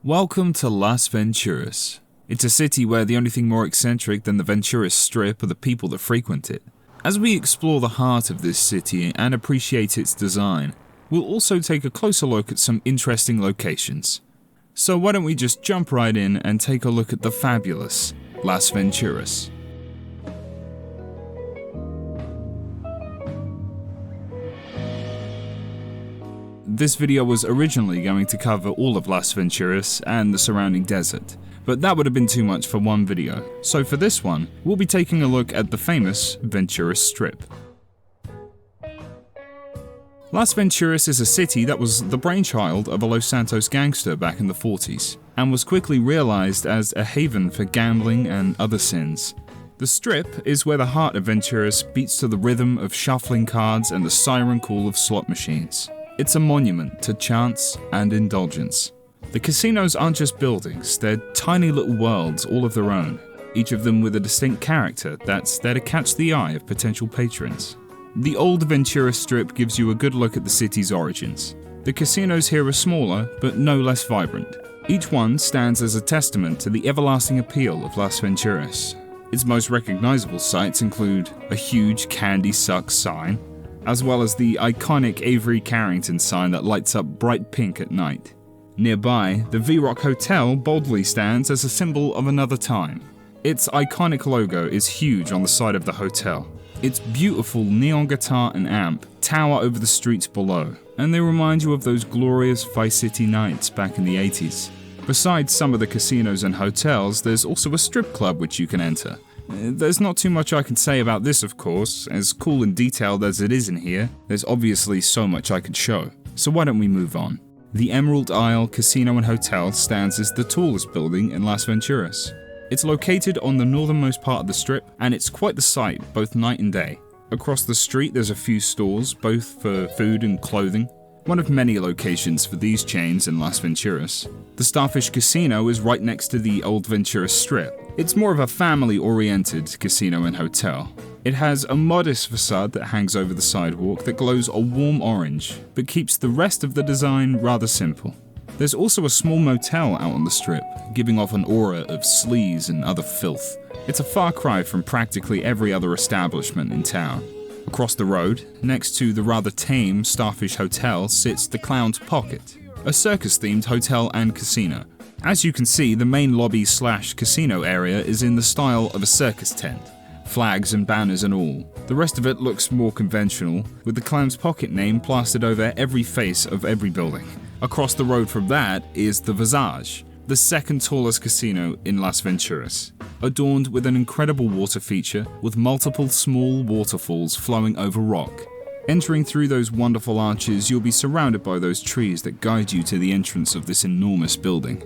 Welcome to Las Venturas. It's a city where the only thing more eccentric than the Venturas Strip are the people that frequent it. As we explore the heart of this city and appreciate its design, we'll also take a closer look at some interesting locations. So why don't we just jump right in and take a look at the fabulous Las Venturas. This video was originally going to cover all of Las Venturas and the surrounding desert, but that would have been too much for one video, so for this one, we'll be taking a look at the famous Venturas Strip. Las Venturas is a city that was the brainchild of a Los Santos gangster back in the 40s, and was quickly realized as a haven for gambling and other sins. The Strip is where the heart of Venturas beats to the rhythm of shuffling cards and the siren call of slot machines. It's a monument to chance and indulgence. The casinos aren't just buildings, they're tiny little worlds all of their own, each of them with a distinct character that's there to catch the eye of potential patrons. The old Venturas Strip gives you a good look at the city's origins. The casinos here are smaller, but no less vibrant. Each one stands as a testament to the everlasting appeal of Las Venturas. Its most recognizable sights include a huge Candy Sucks sign, as well as the iconic Avery Carrington sign that lights up bright pink at night. Nearby, the V-Rock Hotel boldly stands as a symbol of another time. Its iconic logo is huge on the side of the hotel. Its beautiful neon guitar and amp tower over the streets below, and they remind you of those glorious Vice City nights back in the 80s. Besides some of the casinos and hotels, there's also a strip club which you can enter. There's not too much I can say about this, of course. As cool and detailed as it is in here, there's obviously so much I could show. So why don't we move on? The Emerald Isle Casino and Hotel stands as the tallest building in Las Venturas. It's located on the northernmost part of the Strip, and it's quite the sight, both night and day. Across the street there's a few stores, both for food and clothing. One of many locations for these chains in Las Venturas. The Starfish Casino is right next to the old Venturas Strip. It's more of a family-oriented casino and hotel. It has a modest facade that hangs over the sidewalk that glows a warm orange, but keeps the rest of the design rather simple. There's also a small motel out on the Strip, giving off an aura of sleaze and other filth. It's a far cry from practically every other establishment in town. Across the road, next to the rather tame Starfish Hotel, sits the Clown's Pocket, a circus-themed hotel and casino. As you can see, the main lobby/casino area is in the style of a circus tent, flags and banners and all. The rest of it looks more conventional, with the Clown's Pocket name plastered over every face of every building. Across the road from that is the Visage, the second tallest casino in Las Venturas, adorned with an incredible water feature with multiple small waterfalls flowing over rock. Entering through those wonderful arches, you'll be surrounded by those trees that guide you to the entrance of this enormous building.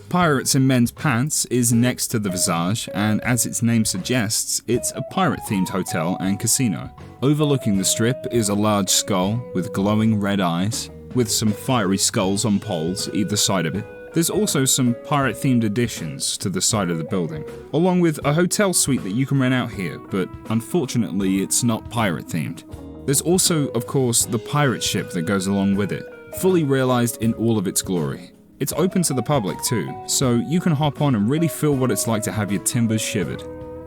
Pirates in Men's Pants is next to the Visage, and as its name suggests, it's a pirate-themed hotel and casino. Overlooking the Strip is a large skull with glowing red eyes, with some fiery skulls on poles either side of it. There's also some pirate-themed additions to the side of the building, along with a hotel suite that you can rent out here, but unfortunately it's not pirate-themed. There's also, of course, the pirate ship that goes along with it, fully realized in all of its glory. It's open to the public too, so you can hop on and really feel what it's like to have your timbers shivered.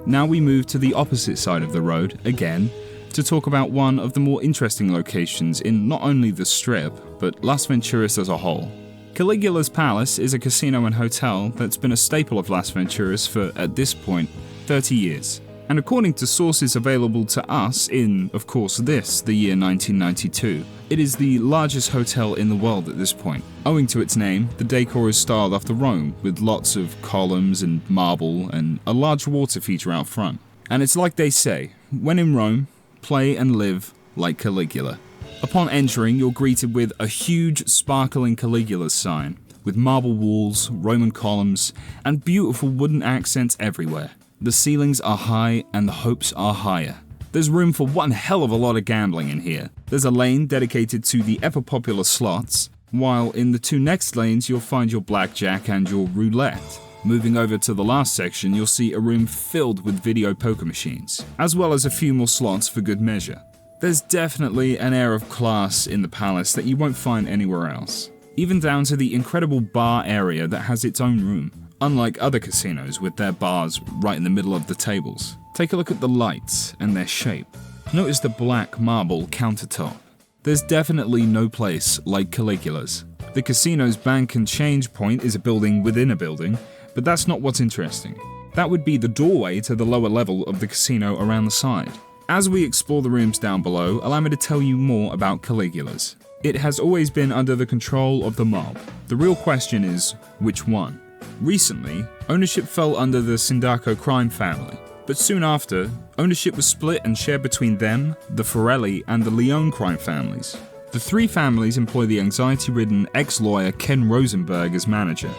Now we move to the opposite side of the road, again, to talk about one of the more interesting locations in not only the Strip, but Las Venturas as a whole. Caligula's Palace is a casino and hotel that's been a staple of Las Venturas for, at this point, 30 years. And according to sources available to us in, of course, the year 1992, it is the largest hotel in the world at this point. Owing to its name, the decor is styled after Rome, with lots of columns and marble and a large water feature out front. And it's like they say, when in Rome, play and live like Caligula. Upon entering, you're greeted with a huge, sparkling Caligula sign, with marble walls, Roman columns, and beautiful wooden accents everywhere. The ceilings are high and the hopes are higher. There's room for one hell of a lot of gambling in here. There's a lane dedicated to the ever-popular slots, while in the two next lanes you'll find your blackjack and your roulette. Moving over to the last section, you'll see a room filled with video poker machines, as well as a few more slots for good measure. There's definitely an air of class in the palace that you won't find anywhere else. even down to the incredible bar area that has its own room, unlike other casinos with their bars right in the middle of the tables. Take a look at the lights and their shape. Notice the black marble countertop. There's definitely no place like Caligula's. The casino's bank and change point is a building within a building, but that's not what's interesting. That would be the doorway to the lower level of the casino around the side. As we explore the rooms down below, allow me to tell you more about Caligula's. It has always been under the control of the mob. The real question is, which one? Recently, ownership fell under the Sindaco crime family, but soon after, ownership was split and shared between them, the Forelli, and the Leone crime families. The three families employ the anxiety-ridden ex-lawyer Ken Rosenberg as manager.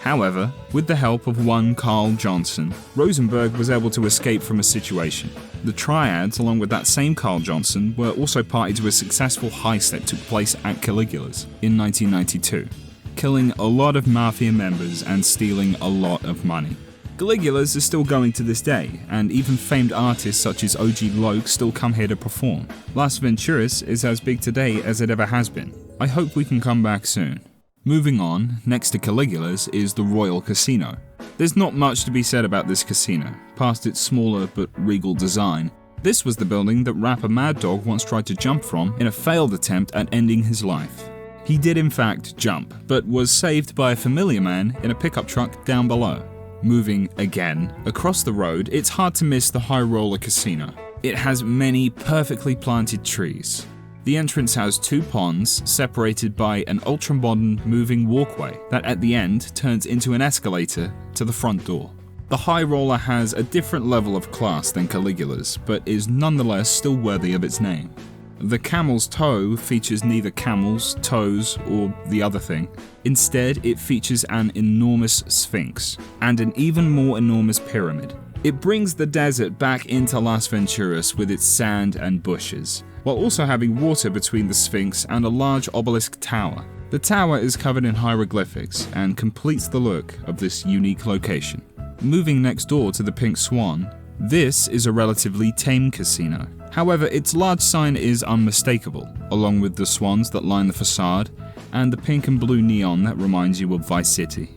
However, with the help of one Carl Johnson, Rosenberg was able to escape from a situation. The triads, along with that same Carl Johnson, were also party to a successful heist that took place at Caligula's in 1992, killing a lot of mafia members and stealing a lot of money. Caligula's is still going to this day, and even famed artists such as OG Loke still come here to perform. Las Venturas is as big today as it ever has been. I hope we can come back soon. Moving on, next to Caligula's is the Royal Casino. There's not much to be said about this casino, past its smaller but regal design. This was the building that rapper Mad Dog once tried to jump from in a failed attempt at ending his life. He did in fact jump, but was saved by a familiar man in a pickup truck down below. Moving again across the road, it's hard to miss the High Roller Casino. It has many perfectly planted trees. The entrance has two ponds separated by an ultra-modern moving walkway that at the end turns into an escalator to the front door. The High Roller has a different level of class than Caligula's, but is nonetheless still worthy of its name. The Camel's Toe features neither camels, toes, or the other thing. Instead, it features an enormous sphinx and an even more enormous pyramid. It brings the desert back into Las Venturas with its sand and bushes, while also having water between the Sphinx and a large obelisk tower. The tower is covered in hieroglyphics and completes the look of this unique location. Moving next door to the Pink Swan, this is a relatively tame casino. However, its large sign is unmistakable, along with the swans that line the facade and the pink and blue neon that reminds you of Vice City.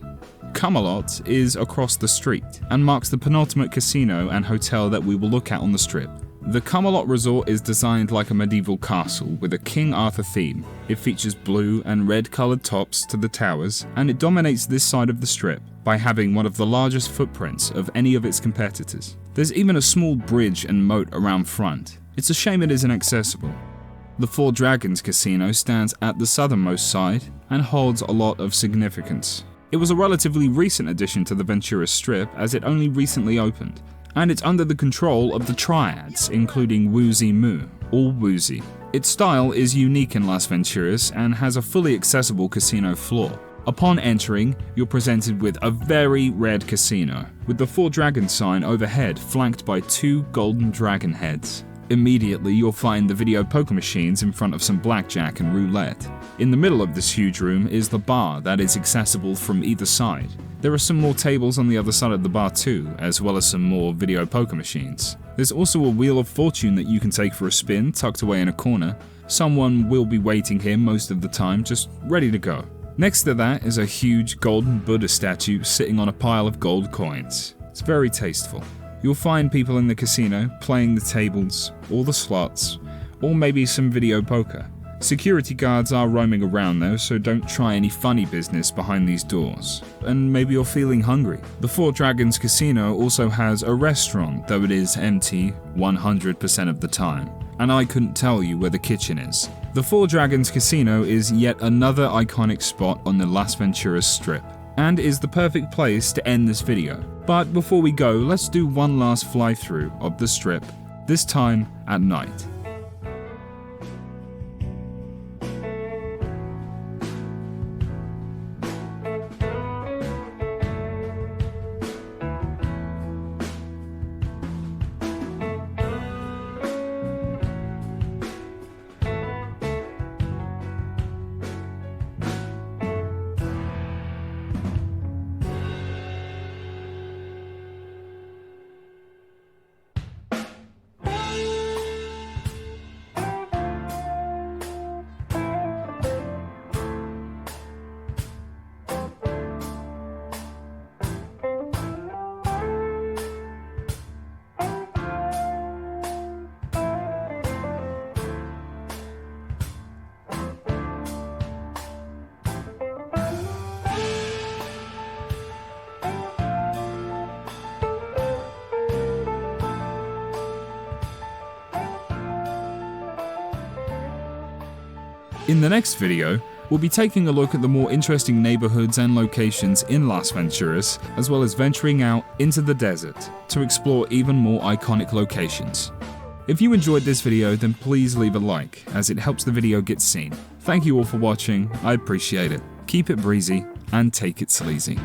Camelot is across the street and marks the penultimate casino and hotel that we will look at on the Strip. The Camelot Resort is designed like a medieval castle with a King Arthur theme. It features blue and red coloured tops to the towers, and it dominates this side of the Strip by having one of the largest footprints of any of its competitors. There's even a small bridge and moat around front. It's a shame it isn't accessible. The Four Dragons Casino stands at the southernmost side and holds a lot of significance. It was a relatively recent addition to the Venturas Strip as it only recently opened, and it's under the control of the Triads, including Woozy Moo, or Woozy. Its style is unique in Las Venturas and has a fully accessible casino floor. Upon entering, you're presented with a very red casino, with the Four Dragons sign overhead flanked by two golden dragon heads. Immediately, you'll find the video poker machines in front of some blackjack and roulette. In the middle of this huge room is the bar that is accessible from either side. There are some more tables on the other side of the bar too, as well as some more video poker machines. There's also a wheel of fortune that you can take for a spin, tucked away in a corner. Someone will be waiting here most of the time, just ready to go. Next to that is a huge golden Buddha statue sitting on a pile of gold coins. It's very tasteful. You'll find people in the casino playing the tables, or the slots, or maybe some video poker. Security guards are roaming around though, so don't try any funny business behind these doors. And maybe you're feeling hungry. The Four Dragons Casino also has a restaurant, though it is empty 100% of the time. And I couldn't tell you where the kitchen is. The Four Dragons Casino is yet another iconic spot on the Las Venturas Strip, and is the perfect place to end this video. But before we go, let's do one last fly-through of the Strip, this time at night. In the next video, we'll be taking a look at the more interesting neighborhoods and locations in Las Venturas, as well as venturing out into the desert to explore even more iconic locations. If you enjoyed this video, then please leave a like, as it helps the video get seen. Thank you all for watching, I appreciate it. Keep it breezy, and take it sleazy.